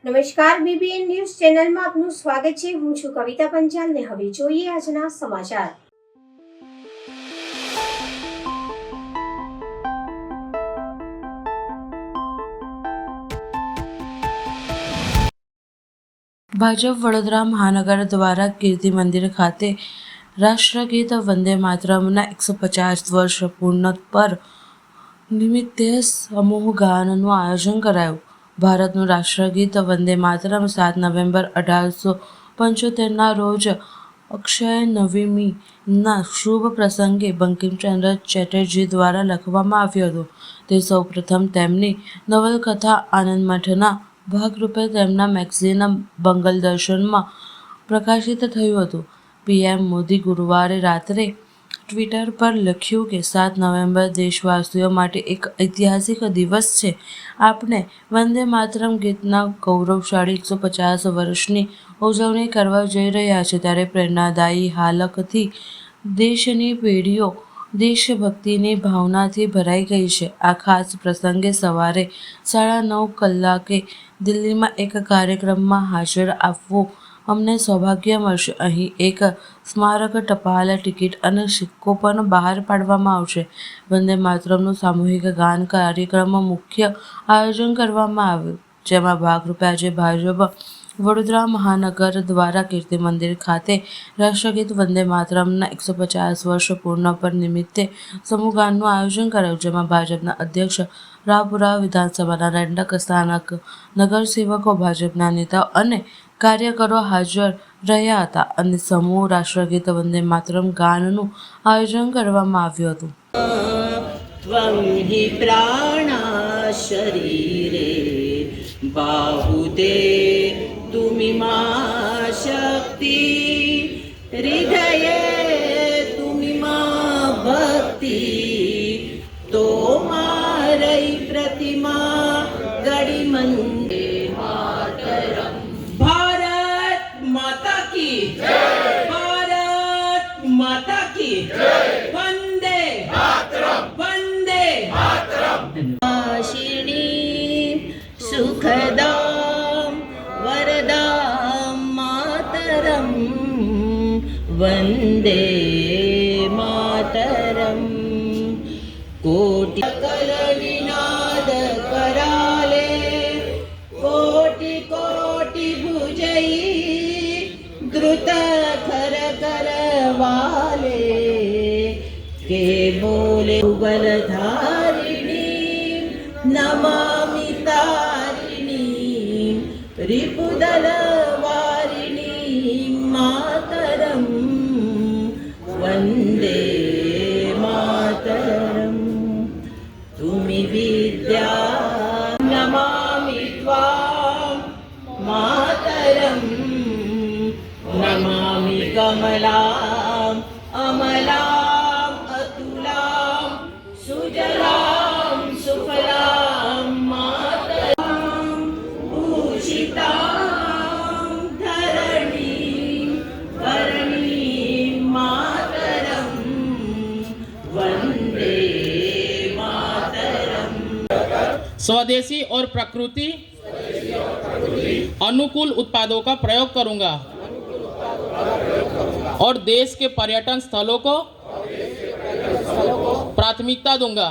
નમસ્કાર, BBN news ચેનલમાં આપનું સ્વાગત છે। હું છું કવિતા પંચાલ ને હવે જોઈએ આજના સમાચાર। ભાજપ વડોદરા મહાનગર દ્વારા કીર્તિ મંદિર ખાતે રાષ્ટ્રગીત વંદે માતરમના 150 વર્ષ પૂર્ણ પર નિમિત્તે સમૂહ ગાનનું આયોજન કરાયું। ભારતનું રાષ્ટ્રગીત વંદે માતરમ 7 નવેમ્બર 1875ના રોજ અક્ષય નવમીના શુભ પ્રસંગે બંકિમચંદ્ર ચેટર્જી દ્વારા લખવામાં આવ્યું હતું। તે સૌપ્રથમ તેમની નવલકથા આનંદ મઠના ભાગરૂપે તેમના મેગઝીન બંગલ દર્શનમાં પ્રકાશિત થયું હતું। પીએમ મોદી ગુરુવારે રાત્રે ટ્વિટર પર લખ્યું કે 7 નવેમ્બર દેશવાસીઓ માટે એક ઐતિહાસિક દિવસ છે। આપણે વંદે માતરમ ગીતના ગૌરવશાળી 150 વર્ષની ઉજવણી કરવા જઈ રહ્યા છીએ, ત્યારે પ્રેરણાદાયી હાલતથી દેશની પેઢીઓ દેશભક્તિની ભાવનાથી ભરાઈ ગઈ છે। આ ખાસ પ્રસંગે સવારે 9:30 કલાકે દિલ્હીમાં એક કાર્યક્રમમાં હાજર આપવું અમને સૌભાગ્ય મળશે। અહીં એક સ્મારક ટપાલ ટિકિટ અને સિક્કો પણ બહાર પાડવામાં આવશે। વંદે માતરમનું સામૂહિક ગાન કાર્યક્રમનું મુખ્ય આયોજન કરવામાં આવ્યું, જેમાં ભાગરૂપે આજે ભાજપ વડોદરા મહાનગર દ્વારા કીર્તિ મંદિર ખાતે રાષ્ટ્રગીત વંદે માતરમના 150 વર્ષ પૂર્ણ પર નિમિત્તે સમૂહ ગાનનું આયોજન કરાયું, જેમાં ભાજપના અધ્યક્ષ રાવપુરા વિધાનસભાના રેન્ડક સ્થાનક નગરસેવકો, ભાજપના નેતાઓ અને કાર્યકરો હાજર રહ્યા હતા અને સમૂહ રાષ્ટ્રગીત વંદે માતરમ ગાનનું આયોજન કરવામાં આવ્યું હતું। त्वं हि प्राणा शरीरे बाहुते तुमिमा शक्ति हृदये तुमिमा भक्ति तोमारै प्रतिमा गणि मंदे मातरम। भारत माता की जय, भारत माता की जय, वंदे मातरम, वंदे मातरम। आशिणी सुखदां वरदां मातरम, वंदे मातरम। कोटि सकल निनाद कराले, कोटि कोटि भुजई द्रुत खर करवाले, के बोले उगल धारिणी नमामि तारिणी, रिपुदल वारिणी मातरम, वंदे मातरम। तुमि विद्या नमामि त्वां मातरम, नमामि कमलाम् अमलाम् अतुलां सुजलां सुफलां मातरं, पूजितां धरणीं वरणीं मातरं, वन्दे मातरम्। स्वदेशी और प्रकृति अनुकूल उत्पादों का प्रयोग करूंगा और देश के पर्यटन स्थलों को प्राथमिकता दूंगा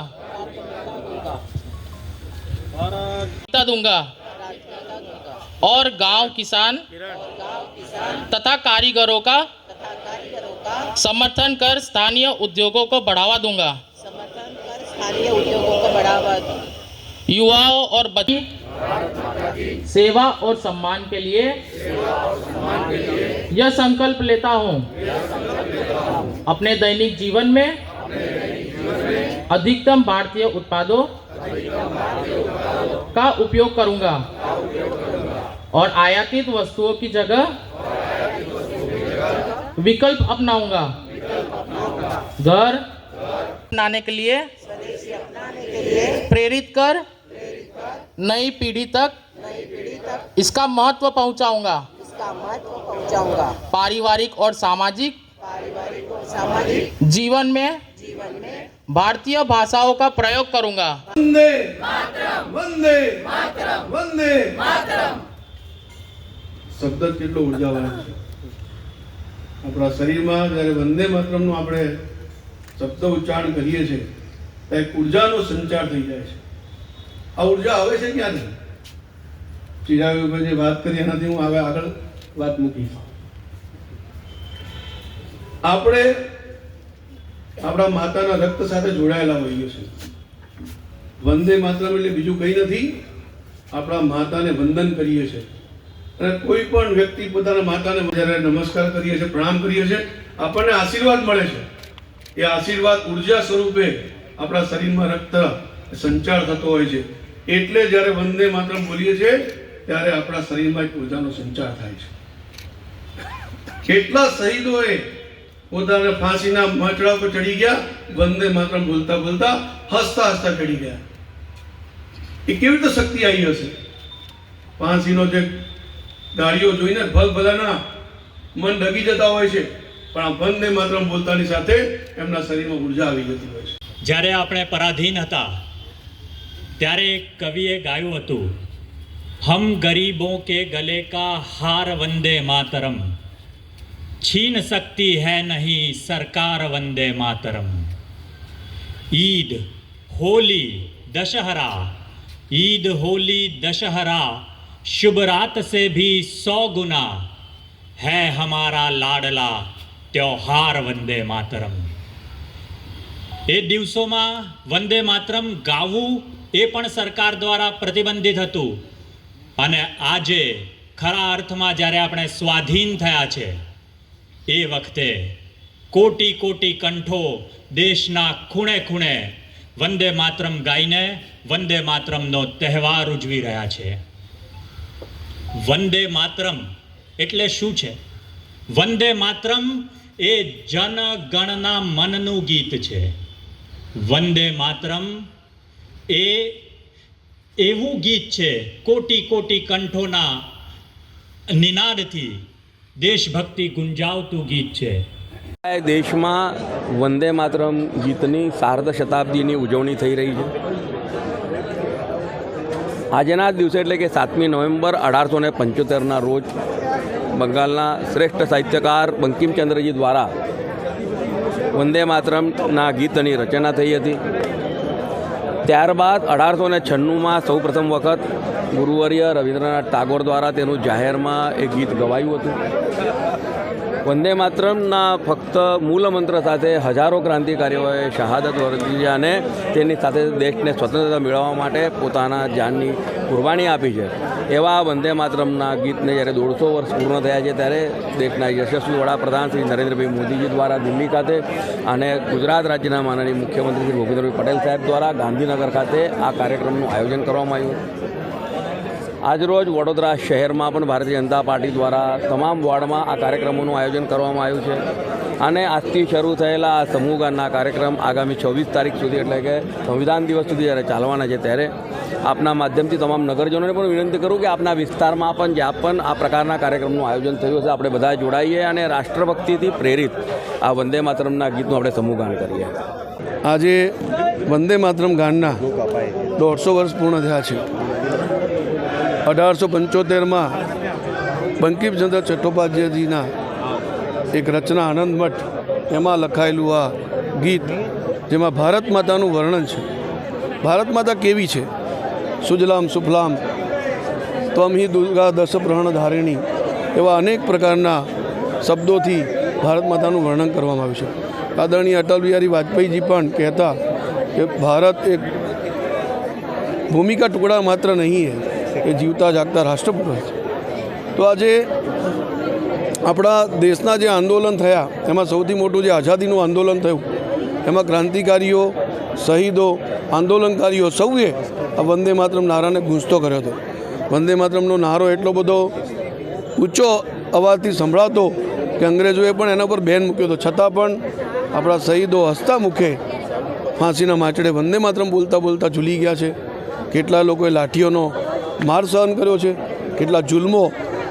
और गांव किसान तथा कारीगरों का समर्थन कर स्थानीय उद्योगों को बढ़ावा दूंगा। युवाओं और बच्चों सेवा और सम्मान के लिए यह संकल्प लेता हूँ, अपने दैनिक जीवन में अधिकतम भारतीय उत्पादों का उपयोग करूंगा और आयातित वस्तुओं की जगह विकल्प अपनाऊंगा। घर अपनाने के लिए प्रेरित कर नई पीढ़ी तक इसका महत्व पहुंचाऊंगा। पारिवारिक और सामाजिक जीवन में भारतीय भाषाओं का प्रयोग करूंगा। वंदे मातरम, वंदे मातरम, वंदे मातरम। શબ્દ જ કેટલો ઉર્જાવાન છે. આપણા શરીરમાં જ્યારે વંદે માતરમનો આપણે શબ્દ ઉચ્ચારણ કરીએ છીએ ત્યારે એક ઉર્જાનો સંચાર થઈ જાય છે. આ ઉર્જા આવે છે ક્યાંથી? ચિરાગભાઈ જે વાત કરી એનાથી હું હવે આગળ વાત મૂકીશ. આપણે આપણા માતાના રક્ત સાથે જોડાયેલા હોઈએ છીએ. વંદે માતરમ એટલે બીજું કંઈ નથી, આપણા માતાને વંદન કરીએ છીએ. અને કોઈ પણ વ્યક્તિ પોતાના માતાને જ્યારે નમસ્કાર કરીએ છીએ, પ્રણામ કરીએ છીએ, આપણને આશીર્વાદ મળે છે. એ આશીર્વાદ ઉર્જા સ્વરૂપે આપણા શરીરમાં રક્ત સંચાર થતો હોય છે. એટલે જ્યારે વંદે માતરમ બોલીએ છીએ ત્યારે આપણા શરીરમાં એક ઉર્જાનો સંચાર થાય છે. કેટલા શહીદોએ પોતાના ફાંસીના માંચડા પર ચડી ગયા, વંદે માતરમ બોલતા બોલતા હસતા હસતા ચડી ગયા. એ કેવી રીતે શક્તિ આવી હશે? ફાંસીનો જે ગાડીઓ જોઈને ભલભલાના મન ડગી જતા હોય છે, પણ આ વંદે માતરમ બોલતાની સાથે એમના શરીરમાં ઉર્જા આવી જતી હોય છે. જ્યારે આપણે પરાધીન હતા ત્યારે એક કવિએ ગાયું હતું, હમ ગરીબોं के गले का हार वंदे मातरम, छीन सकती है नहीं सरकार वंदे मातरम. ईद होली दशहरा, ईद होली दशहरा शुभ रात से भी 100 गुना है हमारा लाडला त्योहार वंदे मातरम. એ દિવસોમાં વંદે માતરમ ગાવું એ પણ સરકાર દ્વારા પ્રતિબંધિત હતું. અને આજે ખરા અર્થમાં જ્યારે આપણે સ્વાધીન થયા છે એ વખતે કોટી કોટી કંઠો દેશના ખૂણે ખૂણે વંદે માતરમ ગાઈને વંદે માતરમનો તહેવાર ઉજવી રહ્યા છે. વંદે માતરમ એટલે શું છે? વંદે માતરમ એ જનગણના મનનું ગીત છે. વંદે માતરમ એ એવું ગીત છે, કોટી કોટી કંઠોના નિનાદથી દેશભક્તિ ગુંજાવતું ગીત છે. દેશમાં વંદે માતરમ ગીતની સાર્ધ શતાબ્દીની ઉજવણી થઈ રહી છે. આજના દિવસે એટલે કે 7મી નવેમ્બર 1875ના રોજ બંગાળના શ્રેષ્ઠ સાહિત્યકાર બંકિમચંદ્રજી દ્વારા વંદે માતરમના ગીતની રચના થઈ હતી. ત્યારબાદ 1896માં સૌ પ્રથમ વખત ગુરુવર્ય રવિન્દ્રનાથ ટાગોર દ્વારા તેનું જાહેરમાં એ ગીત ગવાયું હતું. વંદે માતરમના ફક્ત મૂળ મંત્ર સાથે હજારો ક્રાંતિકારીઓએ શહાદત વર્તી અને તેની સાથે દેશને સ્વતંત્રતા મેળવવા માટે પોતાના જાનની કુરબાની આપી છે. એવા વંદે માતરમના ગીતને જ્યારે 150 વર્ષ પૂર્ણ થયા છે ત્યારે દેશના યશસ્વી વડાપ્રધાન શ્રી નરેન્દ્રભાઈ મોદીજી દ્વારા દિલ્હી ખાતે અને ગુજરાત રાજ્યના માનનીય મુખ્યમંત્રી શ્રી ભૂપેન્દ્રભાઈ પટેલ સાહેબ દ્વારા ગાંધીનગર ખાતે આ કાર્યક્રમનું આયોજન કરવામાં આવ્યું. આજરોજ વડોદરા શહેરમાં પણ ભારતીય જનતા પાર્ટી દ્વારા તમામ વોર્ડમાં આ કાર્યક્રમોનું આયોજન કરવામાં આવ્યું છે. અને આજથી શરૂ થયેલા આ સમૂહગાનના કાર્યક્રમ આગામી 26 તારીખ સુધી એટલે કે સંવિધાન દિવસ સુધી જ્યારે ચાલવાના છે ત્યારે આપના માધ્યમથી તમામ નગરજનોને પણ વિનંતી કરું કે આપના વિસ્તારમાં પણ જ્યાં પણ આ પ્રકારના કાર્યક્રમનું આયોજન થયું છે આપણે બધા જોડાઈએ અને રાષ્ટ્રભક્તિથી પ્રેરિત આ વંદે માતરમના ગીતનું આપણે સમૂહગાન કરીએ. આજે વંદે માતરમ ગાનના 150 વર્ષ પૂર્ણ થયા છે. 1875માં બંકિમચંદ્ર ચટ્ટોપાધ્યાયજીના એક રચના આનંદમઠ એમાં લખાયેલું આ ગીત, જેમાં ભારત માતાનું વર્ણન છે. ભારત માતા કેવી છે? સુજલામ સુફલામ ત્વમ હિ દુર્ગા દશ પ્રાણ ધારિણી એવા અનેક પ્રકારના શબ્દોથી ભારત માતાનું વર્ણન કરવામાં આવ્યું છે. આદરણીય અટલ બિહારી વાજપેયીજી પણ કહેતા કે ભારત એક ભૂમિ કા ટુકડા માત્ર નહીં હૈ, એ જીવતા જાગતા રાષ્ટ્રપુરુષ છે. તો આજે આપણા દેશના જે આંદોલન થયા એમાં સૌથી મોટું જે આઝાદીનું આંદોલન થયું એમાં ક્રાંતિકારીઓ, શહીદો, આંદોલનકારીઓ સૌએ આ વંદે માતરમ નારાને ગૂંજતો કર્યો હતો. વંદે માતરમનો નારો એટલો બધો ઊંચો અવાજથી સંભળાતો કે અંગ્રેજોએ પણ એના પર બેન મૂક્યો હતો. છતાં પણ આપણા શહીદો હસતા મુખે ફાંસીના માંચડે વંદે માતરમ બોલતા બોલતા ઝૂલી ગયા છે. કેટલા લોકોએ લાઠીઓનો માર સહન કર્યો છે, કેટલા જુલ્મો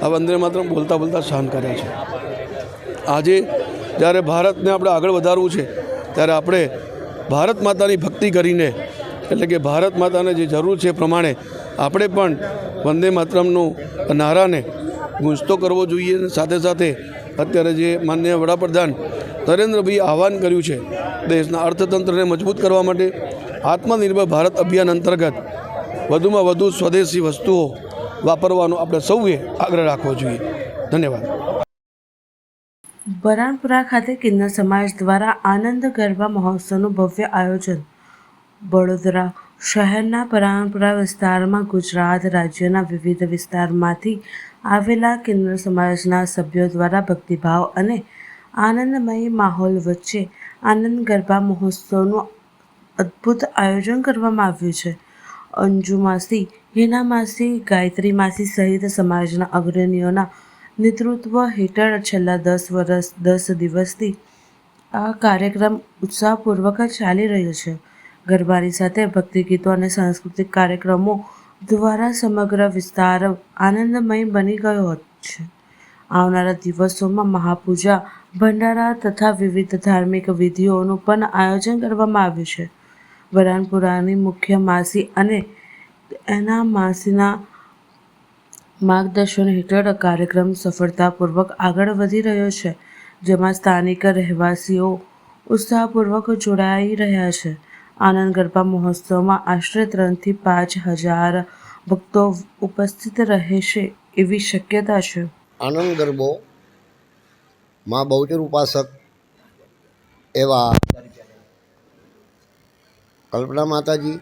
આ વંદે માતરમ બોલતા બોલતા સહન કર્યા છે. આજે જ્યારે ભારતને આપણે આગળ વધારવું છે ત્યારે આપણે ભારત માતાની ભક્તિ કરીને એટલે કે ભારત માતાને જે જરૂર છે એ પ્રમાણે આપણે પણ વંદે માતરમનું નારાને ગૂંજતો કરવો જોઈએ અને સાથે સાથે અત્યારે જે માનનીય વડાપ્રધાન નરેન્દ્રભાઈ આહવાન કર્યું છે દેશના અર્થતંત્રને મજબૂત કરવા માટે આત્મનિર્ભર ભારત અભિયાન અંતર્ગત વધુમાં વધુ સ્વદેશી વસ્તુઓ વાપરવાનો આપણે સૌએ આગ્રહ રાખવો જોઈએ. ધન્યવાદ. બરાનપુરા ખાતે કિન્નર સમાજ દ્વારા આનંદ ગરબા મહોત્સવનું ભવ્ય આયોજન. વડોદરા શહેરના બરાનપુરા વિસ્તારમાં ગુજરાત રાજ્યના વિવિધ વિસ્તારમાંથી આવેલા કિન્નર સમાજના સભ્યો દ્વારા ભક્તિભાવ અને આનંદમય માહોલ વચ્ચે આનંદ ગરબા મહોત્સવનું અદ્ભુત આયોજન કરવામાં આવ્યું છે. અંજુ માસી, હિના માસી, ગાયત્રી માસી સહિત સમાજના અગ્રણીઓના નેતૃત્વ હેઠળ છેલ્લા 10 દિવસથી આ કાર્યક્રમ ઉત્સાહપૂર્વક ચાલી રહ્યો છે. ગરબાની સાથે ભક્તિ ગીતો અને સાંસ્કૃતિક કાર્યક્રમો દ્વારા સમગ્ર વિસ્તાર આનંદમય બની ગયો છે. આવનારા દિવસોમાં મહાપૂજા, ભંડારા તથા વિવિધ ધાર્મિક વિધિઓનું પણ આયોજન કરવામાં આવ્યું છે. બરાનપુરાની મુખ્ય માસી અને એના માસીના માર્ગદર્શન હેઠળ કાર્યક્રમ સફળતાપૂર્વક આગળ વધી રહ્યો છે, જેમાં સ્થાનિક રહેવાસીઓ ઉત્સાહપૂર્વક જોડાઈ રહ્યા છે. આનંદ ગરબા મહોત્સવમાં આશરે 3 થી 5 હજાર ભક્તો ઉપસ્થિત રહેશે એવી શક્યતા છે. આનંદ ગરબો માં બહુચર ઉપાસક એવા કલ્પના માતાજી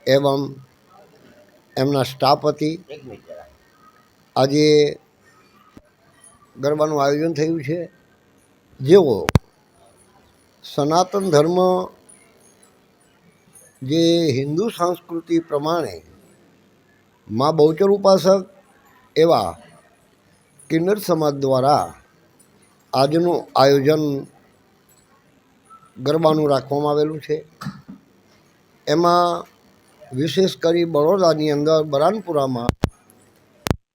એવં એમના સ્ટાફ વતી આજે ગરબાનું આયોજન થયું છે, જેઓ સનાતન ધર્મ જે હિન્દુ સંસ્કૃતિ પ્રમાણે માં બહુચર ઉપાસક એવા કિન્નર સમાજ દ્વારા આજનું આયોજન ગરબાનું રાખવામાં આવેલું છે. એમાં વિશેષ કરી બરોડાની અંદર બરાનપુરામાં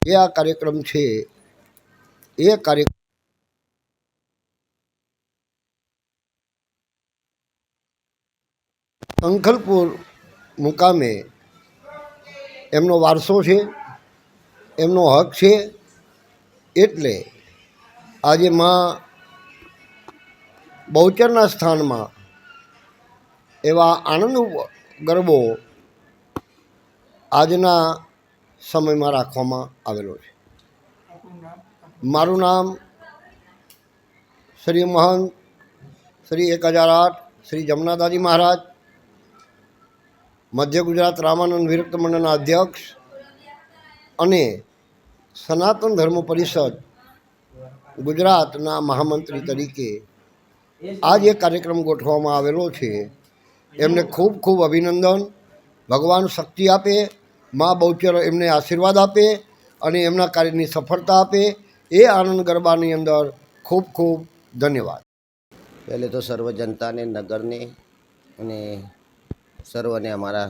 જે આ કાર્યક્રમ છે એ કાર્યક્રમ અંખલપુર મુકામે એમનો વારસો છે, એમનો હક છે. એટલે આજે માં બહુચરના સ્થાનમાં એવા આનંદ ગરબો આજના સમયમાં રાખવામાં આવેલો છે. મારું નામ શ્રી મહંત શ્રી 1008 શ્રી જમનાદાદી મહારાજ, મધ્ય ગુજરાત રામાનંદ વિરક્ત મંડળના અધ્યક્ષ અને સનાતન ધર્મ પરિષદ ગુજરાતના મહામંત્રી તરીકે આ જે કાર્યક્રમ ગોઠવવામાં આવેલો છે એમને ખૂબ ખૂબ અભિનંદન. ભગવાન શક્તિ આપે, મા બહુચર એમને આશીર્વાદ આપે અને એમના કાર્યની સફળતા આપે. એ આનંદ ગરબાની અંદર ખૂબ ખૂબ ધન્યવાદ. पहले तो सर्व जनता ने, नगर ने અને સર્વને અમારા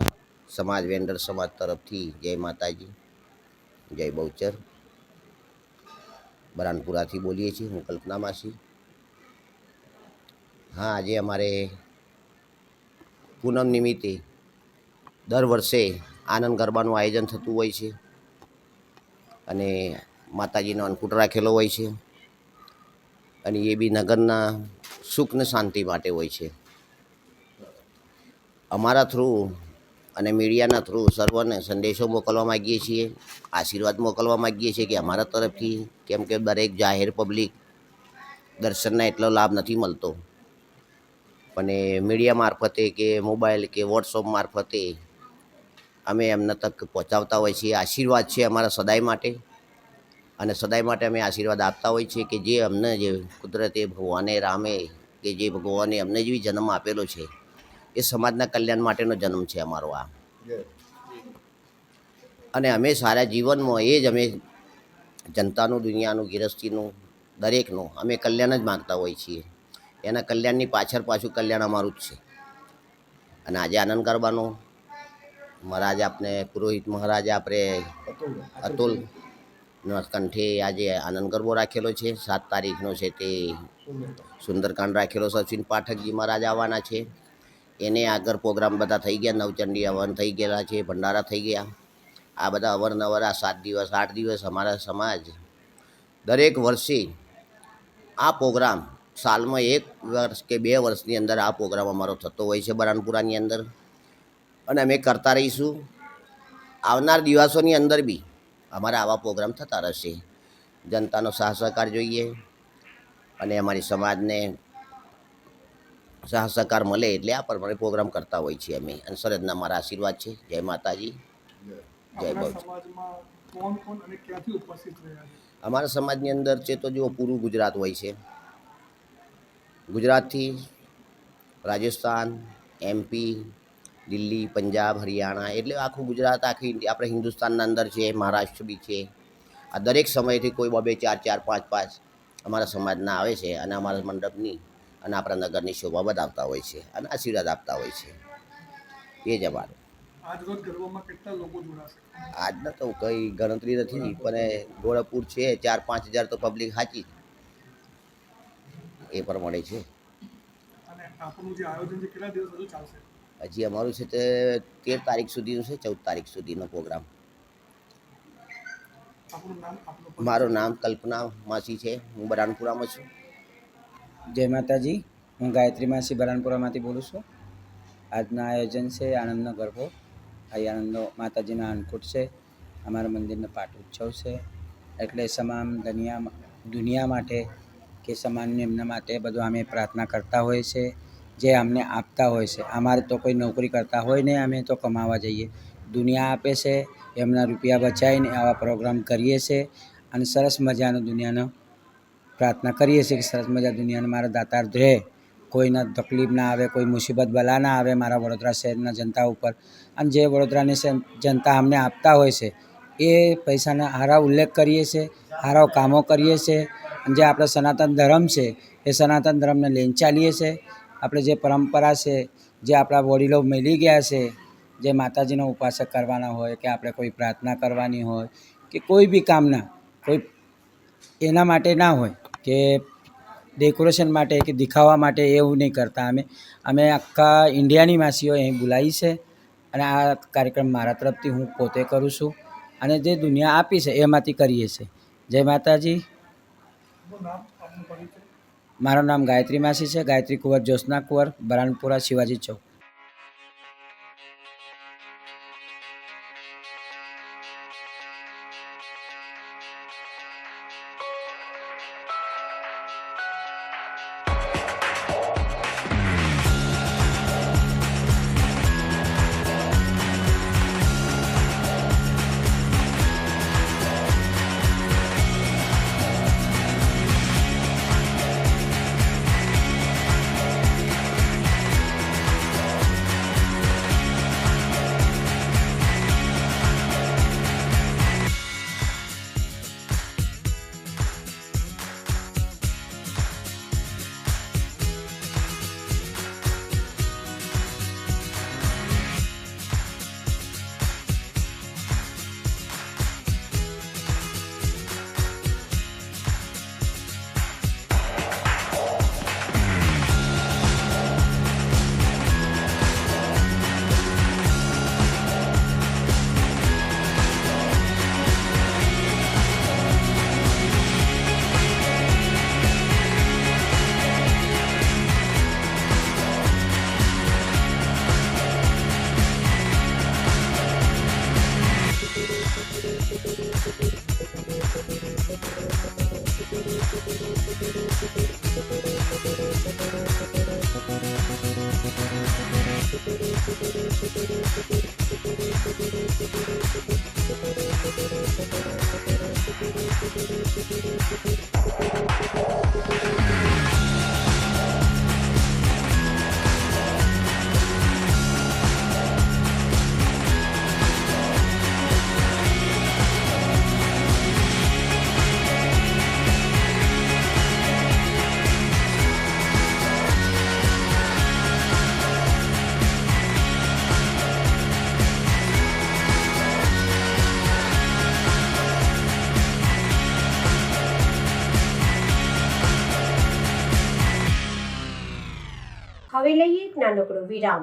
સમાજ વેન્ડર સમાજ તરફથી જય માતાજી, જય બહુચર. બરાનપુરાથી બોલીએ છીએ. હું કલ્પના માસી. હા, આજે અમારે પૂનમ નિમિત્તે દર વર્ષે આનંદ ગરબાનું આયોજન થતું હોય છે અને માતાજીનો અન્નકૂટ રાખેલો હોય છે અને એ બી નગરના સુખ ને શાંતિ માટે હોય છે. અમારા થ્રુ અને મીડિયાના થ્રુ સર્વને સંદેશો મોકલવા માગીએ છીએ, આશીર્વાદ મોકલવા માગીએ છીએ કે અમારા તરફથી, કેમ કે દરેક જાહેર પબ્લિક દર્શનના એટલો લાભ નથી મળતો, પણ એ મીડિયા મારફતે કે મોબાઈલ કે વોટ્સઅપ મારફતે અમે એમને તક પહોંચાડતા હોય છીએ. આશીર્વાદ છે અમારા સદાય માટે અને સદાય માટે અમે આશીર્વાદ આપતા હોય છીએ કે જે અમને જે કુદરતે ભગવાને રામે કે જે ભગવાને અમને જે જન્મ આપેલો છે એ સમાજના કલ્યાણ માટેનો જન્મ છે અમારો આ. અને અમે સારા જીવનમાં એ જ અમે જનતાનું, દુનિયાનું, ગૃહસ્થીનું, દરેકનું અમે કલ્યાણ જ માગતા હોઈએ છીએ. એના કલ્યાણની પાછું કલ્યાણ અમારું જ છે. અને આજે આનંદ ગરબાનું મહારાજ આપણે પુરોહિત મહારાજ આપણે અતુલ કંઠે આજે આનંદ ગરબો રાખેલો છે. 7 તારીખનો છે તે સુંદરકાંડ રાખેલો. સચિન પાઠકજી મહારાજ આવવાના છે. એને આગળ પ્રોગ્રામ બધા થઈ ગયા. નવચંડી હવન થઈ ગયેલા છે, ભંડારા થઈ ગયા. આ બધા અવારનવાર આ 7 દિવસ 8 દિવસ અમારા સમાજ દરેક વર્ષે આ પ્રોગ્રામ સાલમાં 1 વર્ષ કે 2 વર્ષની અંદર આ પ્રોગ્રામ અમારો થતો હોય છે બરાનપુરાની અંદર, અને અમે કરતા રહીશું. આવનાર દિવસોની અંદર બી અમારા આવા પ્રોગ્રામ થતા રહેશે. જનતાનો સાથ સહકાર જોઈએ અને અમારી સમાજને સાથ સહકાર મળે એટલે આ પ્રમાણે પ્રોગ્રામ કરતા હોય છીએ અમે. અને સરહદના મારા આશીર્વાદ છે. જય માતાજી, જય બહુચર. અમારા સમાજની અંદર છે તો જુઓ, પૂરું ગુજરાત હોય છે. ગુજરાતથી રાજસ્થાન, MP, દિલ્હી, પંજાબ, હરિયાણા, એટલે આખું ગુજરાત, આખી આપણે હિન્દુસ્તાનના અંદર છે. મહારાષ્ટ્ર બી છે. આ દરેક સમયથી કોઈ 2-2, 4-4, 5-5 અમારા સમાજના આવે છે અને અમારા મંડપની અને આપણા નગરની શોભા વધાવતા હોય છે અને આશીર્વાદ આપતા હોય છે. એ જ અમારું. આજના તો કંઈ ગણતરી નથી, પણ ગોળાપુર છે 4-5 હજાર તો પબ્લિક સાચી એ પ્રમાણે છે. હજી અમારું છે તે 13 તારીખ સુધીનું છે, 14 તારીખ સુધીનો પ્રોગ્રામ. મારું નામ કલ્પના માસી છે. હું બરાનપુરામાં છું. જય માતાજી. હું ગાયત્રી માસી બરાનપુરામાંથી બોલું છું. આજના આયોજન છે આનંદનો ગરબો. આ આનંદનો માતાજીના અન્નકૂટ છે. અમારા મંદિરનો પાટ ઉત્સવ છે. એટલે તમામ દુનિયા માટે કે સમાન એમના માટે બધું અમે પ્રાર્થના કરતા હોઈએ છીએ, જે અમને આપતા હોય છે. અમારે તો કોઈ નોકરી કરતા હોય ને, અમે તો કમાવા જઈએ. દુનિયા આપે છે, એમના રૂપિયા બચાવીને આવા પ્રોગ્રામ કરીએ છીએ અને સરસ મજાનો દુનિયાનો પ્રાર્થના કરીએ છીએ કે સરસ મજા દુનિયાને મારા દાતાર રહે, કોઈના તકલીફ ના આવે, કોઈ મુસીબત બલા ના આવે મારા વડોદરા શહેરના જનતા ઉપર. અને જે વડોદરાની જનતા અમને આપતા હોય છે એ પૈસાના સારા ઉલ્લેખ કરીએ છીએ, સારા કામો કરીએ છીએ. અને જે આપણો સનાતન ધર્મ છે એ સનાતન ધર્મને લઈને ચાલીએ છીએ. આપણે જે પરંપરા છે, જે આપણા વડીલો મળી ગયા છે, જે માતાજીનો ઉપાસક કરવાના હોય કે આપણે કોઈ પ્રાર્થના કરવાની હોય કે કોઈ બી કામના કોઈ એના માટે ના હોય કે ડેકોરેશન માટે કે દેખાવા માટે, એવું નહીં કરતા. અમે આખા ઇન્ડિયાની માસીઓ અહીં બોલાવી છે અને આ કાર્યક્રમ મારા તરફથી હું પોતે કરું છું અને જે દુનિયા આપી છે એમાંથી કરીએ છીએ. જય માતાજી. મારું નામ ગાયત્રી માસી છે. ગાયત્રી કુંવર જ્યોત્સના કુંવર, બરાનપુરા, શિવાજી ચોક. હવે લઈએ એક નાનકડો વિરામ.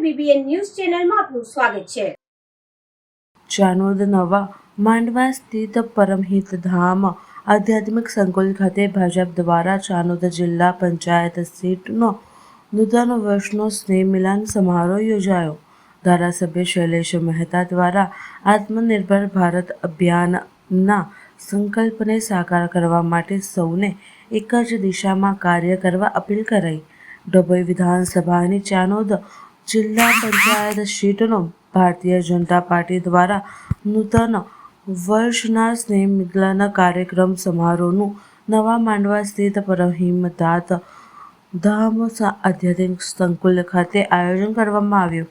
BBN ન્યૂઝ ચેનલમાં આપનું સ્વાગત છે. ચાનોદ નવા માંડવા સ્થિત પરમહિત ધામ આધ્યાત્મિક સંકુલ ખાતે ભાજપ દ્વારા ચાનોદ જિલ્લા પંચાયત સીટનો નૂતન વર્ષનો સ્નેહ મિલન સમારોહ યોજાયો. ધારાસભ્ય શૈલેષ મહેતા દ્વારા આત્મનિર્ભર ભારત અભિયાનના સંકલ્પને સાકાર કરવા માટે સૌને એક જ દિશામાં કાર્ય કરવા અપીલ કરાઈ. ડભોઈ વિધાનસભાની ચાનોદ જિલ્લા પંચાયત સીટનો ભારતીય જનતા પાર્ટી દ્વારા નૂતન વર્ષના સ્નેહ મિલન કાર્યક્રમ સમારોહનું નવા માંડવા સ્થિત પરમહિમદાત ધામ આધ્યાત્મિક સંકુલ ખાતે આયોજન કરવામાં આવ્યું.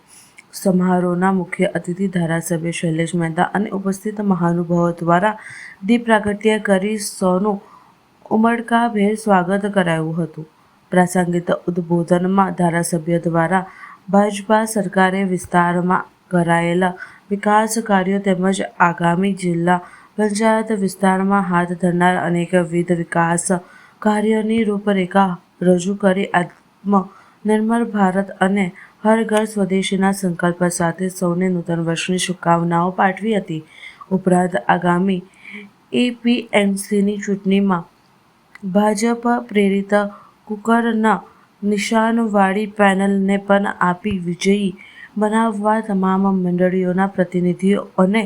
સમારોહના મુખ્ય અતિથિ ધારાસભ્ય શૈલેષ મહેતા અને ઉપસ્થિત મહાનુભાવો દ્વારા દીપ પ્રાગટ્ય કરી સૌનું ઉમળકાભેર સ્વાગત કરાયું હતું. પ્રાસંગિક ઉદ્બોધનમાં ધારાસભ્ય દ્વારા ભાજપા સરકારે વિસ્તારમાં કરાયેલા વિકાસ કાર્યો તેમજ આગામી જિલ્લા પંચાયત વિસ્તારમાં હાથ ધરનાર અનેકવિધ વિકાસ કાર્યોની રૂપરેખા રજૂ કરી આત્મનિર્ભર ભારત અને હર ઘર સ્વદેશીના સંકલ્પ સાથે સૌને નૂતન વર્ષની શુભકામનાઓ પાઠવી હતી. ઉપરાંત આગામી APMCની ચૂંટણીમાં ભાજપ પ્રેરિત કુકરના નિશાનવાળી પેનલને પણ આપી વિજયી બનાવવા તમામ મંડળીઓના પ્રતિનિધિઓ અને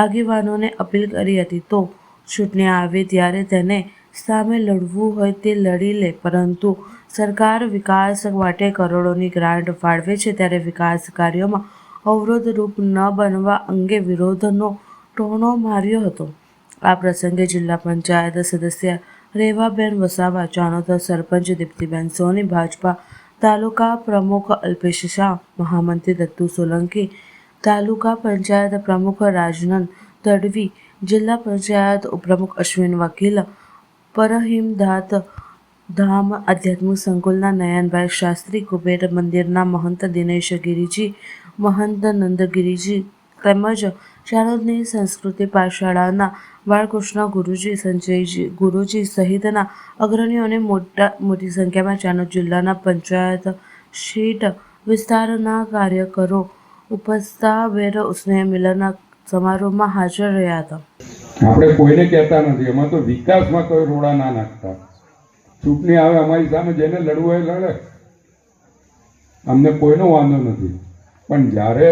આગેવાનોને અપીલ કરી હતી. તો ચૂંટણી આવે ત્યારે તેને સામે લડવું હોય તે લડી લે, પરંતુ સરકાર વિકાસ માટે કરોડોની ગ્રાન્ટ ફાળવે છે ત્યારે વિકાસ કાર્યોમાં અવરોધરૂપ ન બનવા અંગે વિરોધનો ટોણો માર્યો હતો. આ પ્રસંગે જિલ્લા પંચાયત સદસ્ય રેવાબેન વસાવા, ચાનોદ સરપંચ દીપ્તિબેન સોની, ભાજપા તાલુકા પ્રમુખ અલ્પેશ શાહ, મહામંત્રી દત્તુ સોલંકી, તાલુકા પંચાયત પ્રમુખ રાજનંદ તડવી, જિલ્લા પંચાયત ઉપપ્રમુખ અશ્વિન વકીલ, પરહિમદાત ધામ આધ્યાત્મિક સંકુલના નયનભાઈ શાસ્ત્રી, કુબેર મંદિરના મહંત દિનેશ ગિરિજી, મહંત નંદગિરિજી તેમજ ચાનોદની સંસ્કૃતિ પાઠશાળાના બાળકૃષ્ણ ગુરુજી, સંજયજી ગુરુજી સહિતના અગ્રણીઓને મોટી સંખ્યામાં ચાનોદ જિલ્લાના પંચાયત સીટ વિસ્તારના કાર્યકરો ઉપસ્થાભેર સ્નેહ મિલન સમારોહમાં હાજર રહ્યા હતા. આપણે કોઈને કહેતા નથી, એમાં તો વિકાસમાં કોઈ રોડા ના નાખતા. ચૂંટણી આવે અમારી સામે જેને લડવું હોય લડે, અમને કોઈનો વાંધો નથી. પણ જ્યારે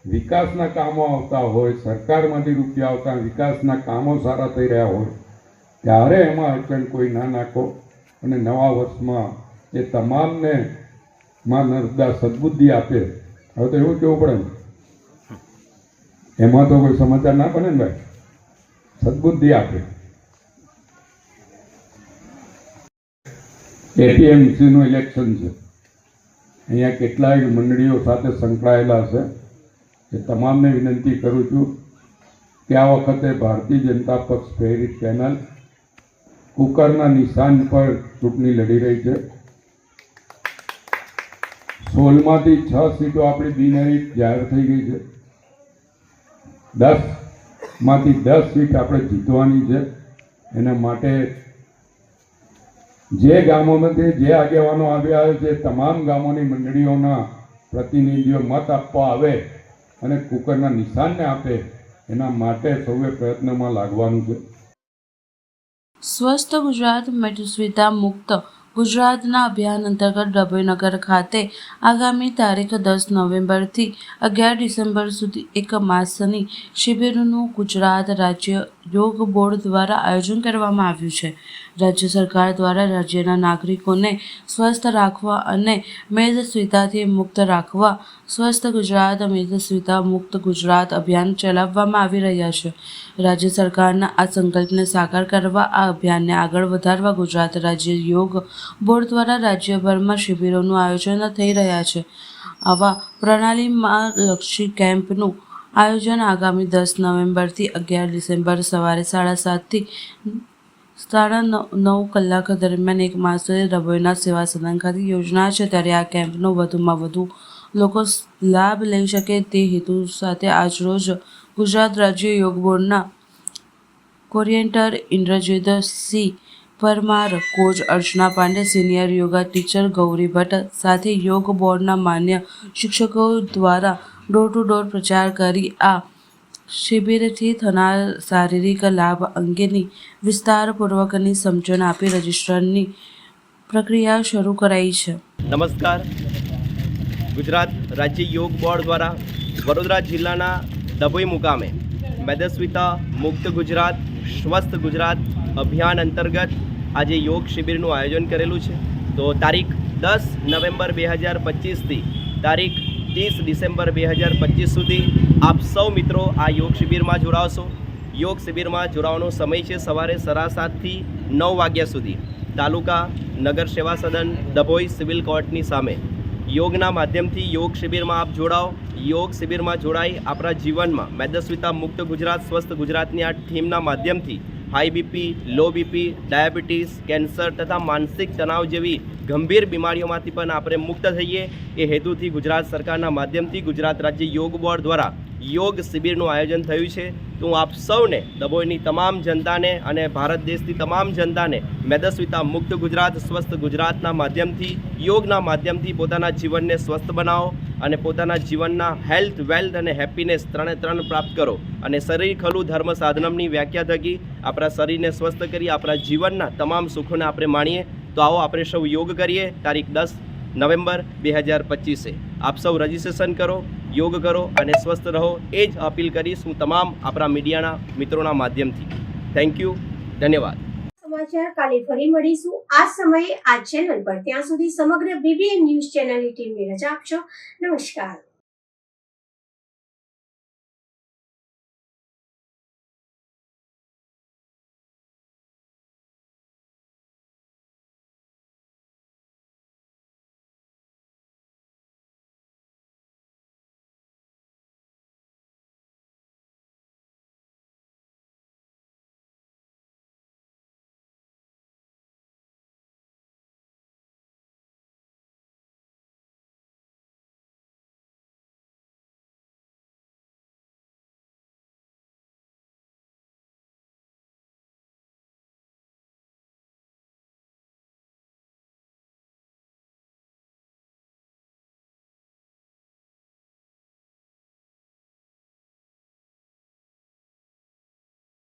વિકાસના કામો આવતા હોય, સરકારમાંથી રૂપિયા આવતા, વિકાસના કામો સારા થઈ રહ્યા હોય, ત્યારે એમાં અડચણ કોઈ ના નાખો. અને નવા વર્ષમાં એ તમામને માં નર્મદા સદબુદ્ધિ આપે. હવે તો એવું કેવું પડે ને, એમાં તો કોઈ સમાચાર ના બને ને ભાઈ, સદબુદ્ધિ આપે. APMCનું ઇલેક્શન છે, અહીંયા કેટલાય મંડળીઓ સાથે સંકળાયેલા છે. એ તમામને વિનંતી કરું છું કે આ વખતે ભારતીય જનતા પક્ષ પ્રેરિત પેનલ કુકરના નિશાન પર ચૂંટણી લડી રહી છે. 16માંથી 6 સીટો આપણી બિનહરીફ જાહેર થઈ ગઈ છે. 10માંથી 10 સીટ આપણે જીતવાની છે. એના માટે જે ગામોમાંથી જે આગેવાનો આવ્યા છે, તમામ ગામોની મંડળીઓના પ્રતિનિધિઓ મત આપવા આવે અને કુકરના નિશાનને આપે, એના માટે સૌએ પ્રયત્નમાં લાગવાનું છે. સ્વસ્થ ગુજરાત મેદસ્વીતા મુક્ત ગુજરાતના અભિયાન અંતર્ગત ડભોઈ નગર ખાતે આગામી તારીખ 10 નવેમ્બરથી 11 ડિસેમ્બર સુધી એક માસની શિબિરનું ગુજરાત રાજ્ય યોગ બોર્ડ દ્વારા આયોજન કરવામાં આવ્યું છે. રાજ્ય સરકાર દ્વારા રાજ્યના નાગરિકોને સ્વસ્થ રાખવા અને મેદસ્વીતાથી મુક્ત રાખવા સ્વસ્થ ગુજરાત મેદસ્વીતા મુક્ત ગુજરાત અભિયાન ચલાવવામાં આવી રહ્યા છે. રાજ્ય સરકારના આ સંકલ્પને સાકાર કરવા આ અભિયાનને આગળ વધારવા ગુજરાત રાજ્ય યોગ બોર્ડ દ્વારા રાજ્યભરમાં શિબિરોનું આયોજન થઈ રહ્યા છે. આવા પ્રણાલીમાં લક્ષી કેમ્પનું આયોજન આગામી 10 નવેમ્બરથી 11 ડિસેમ્બર સવારે 7:30 થી 9:30 કલાક દરમિયાન એક માસ સુધી ડભોઈના સેવા સદન ખાતે યોજનાર છે. ત્યારે આ કેમ્પનો વધુમાં વધુ લોકો લાભ લઈ શકે તે હેતુ સાથે આજરોજ ગુજરાત રાજ્ય યોગ બોર્ડના કોર્ડિનેટર ઇન્દ્રજીત સિંહ પરમાર, કોચ અર્ચના પાંડે, સિનિયર યોગા ટીચર ગૌરી ભટ્ટ સાથે યોગ બોર્ડના માન્ય શિક્ષકો દ્વારા ડોર ટુ ડોર પ્રચાર કરી આ શિબિરથી થનાર શારીરિક લાભ અંગેની વિસ્તારપૂર્વકની સમજણ આપી રજિસ્ટ્રેશનની પ્રક્રિયા શરૂ કરાઈ છે. નમસ્કાર. ગુજરાત રાજ્ય યોગ બોર્ડ દ્વારા વડોદરા જિલ્લાના ડભોઈ મુકામે મેદસ્વીતા મુક્ત ગુજરાત સ્વસ્થ ગુજરાત અભિયાન અંતર્ગત આજે યોગ શિબિરનું આયોજન કરેલું છે. તો તારીખ 10 નવેમ્બર 2025થી તારીખ 30 ડિસેમ્બર 2025 સુધી આપ સૌ મિત્રો આ યોગ શિબિરમાં જોડાવશો. યોગ શિબિરમાં જોડાવાનો સમય છે સવારે 7:30 થી 9 વાગ્યા સુધી. તાલુકા નગર સેવા સદન ડભોઈ સિવિલ કોર્ટની સામે યોગના માધ્યમથી યોગ શિબિરમાં આપ જોડાઓ. યોગ શિબિરમાં જોડાઈ આપણા જીવનમાં મેદસ્વીતા મુક્ત ગુજરાત સ્વસ્થ ગુજરાતની આ થીમના માધ્યમથી high BP, low BP, diabetes, cancer તથા માનસિક તણાવ જેવી ગંભીર બીમારીઓમાંથી પણ આપણે મુક્ત થઈએ એ હેતુથી ગુજરાત સરકારના માધ્યમથી ગુજરાત રાજ્ય યોગ બોર્ડ દ્વારા યોગ શિબિરનું આયોજન થયું છે. તો હું આપ સૌને ડભોઈની તમામ જનતાને અને ભારત દેશની તમામ જનતાને મેદસ્વીતા મુક્ત ગુજરાત સ્વસ્થ ગુજરાતના માધ્યમથી યોગના માધ્યમથી પોતાના જીવનને સ્વસ્થ બનાવો અને પોતાના જીવનના હેલ્થ, વેલ્થ અને હેપીનેસ ત્રણે પ્રાપ્ત કરો. અને શરીર ખલું ધર્મ સાધનમની વ્યાખ્યા થકી આપણા શરીરને સ્વસ્થ કરી આપણા જીવનના તમામ સુખોને આપણે માણીએ. તો આવો આપણે સૌ યોગ કરીએ. તારીખ 10 નવેમ્બર 2025 આપ સૌ રજિસ્ટ્રેશન કરો, યોગ કરો અને સ્વસ્થ રહો એ જ અપીલ કરીશ હું તમામ આપણા મીડિયાના મિત્રોના માધ્યમથી. Thank you. ધન્યવાદ. સમાચાર કાલે ફરી મળીશું આ સમયે આ ચેનલ પર. ત્યાં સુધી સમગ્ર BBN ન્યૂઝ ચેનલની ટીમને રજા આપશો. નમસ્કાર.